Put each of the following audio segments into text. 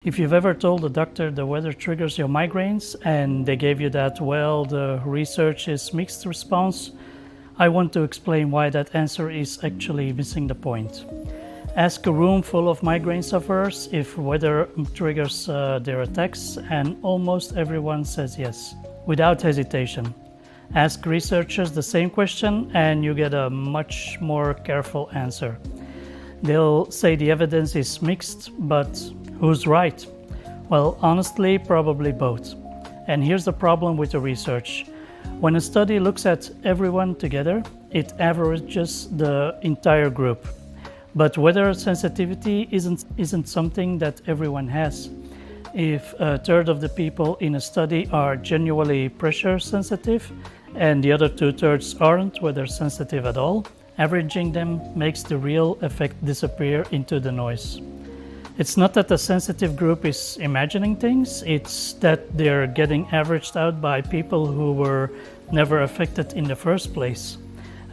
If you've ever told the doctor the weather triggers your migraines and they gave you that, well, the research is mixed response, I want to explain why that answer is actually missing the point. Ask a room full of migraine sufferers if weather triggers their attacks, and almost everyone says yes, without hesitation. Ask researchers the same question and you get a much more careful answer. They'll say the evidence is mixed, but who's right? Well, honestly, probably both. And here's the problem with the research. When a study looks at everyone together, it averages the entire group. But weather sensitivity isn't something that everyone has. If a third of the people in a study are genuinely pressure sensitive and the other 2/3 aren't weather sensitive at all, averaging them makes the real effect disappear into the noise. It's not that the sensitive group is imagining things, it's that they're getting averaged out by people who were never affected in the first place.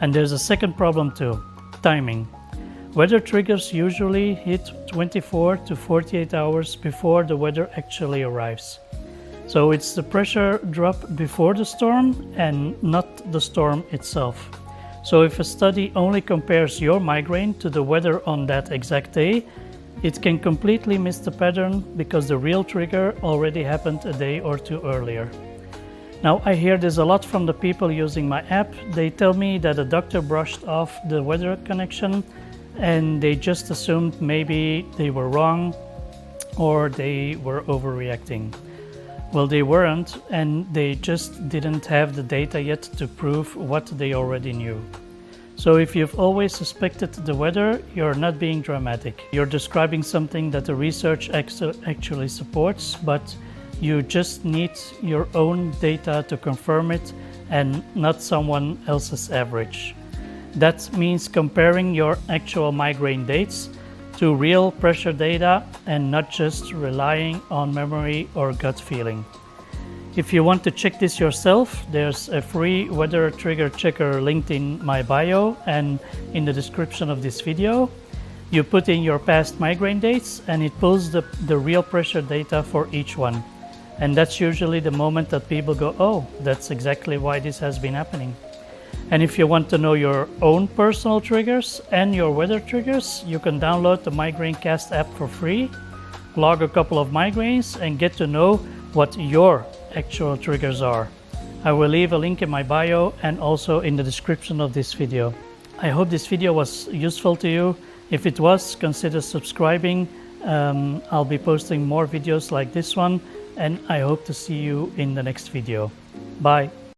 And there's a second problem too, timing. Weather triggers usually hit 24 to 48 hours before the weather actually arrives. So it's the pressure drop before the storm and not the storm itself. So if a study only compares your migraine to the weather on that exact day, it can completely miss the pattern because the real trigger already happened a day or two earlier. Now, I hear this a lot from the people using my app. They tell me that a doctor brushed off the weather connection and they just assumed maybe they were wrong or they were overreacting. Well, they weren't, and they just didn't have the data yet to prove what they already knew. So if you've always suspected the weather, you're not being dramatic. You're describing something that the research actually supports, but you just need your own data to confirm it and not someone else's average. That means comparing your actual migraine dates to real pressure data and not just relying on memory or gut feeling. If you want to check this yourself, there's a free weather trigger checker linked in my bio and in the description of this video. You put in your past migraine dates and it pulls the real pressure data for each one. And that's usually the moment that people go, oh, that's exactly why this has been happening. And if you want to know your own personal triggers and your weather triggers, you can download the MigraineCast app for free, log a couple of migraines, and get to know what your actual triggers are. I will leave a link in my bio and also in the description of this video. I hope this video was useful to you. If it was, consider subscribing. I'll be posting more videos like this one, and I hope to see you in the next video. Bye.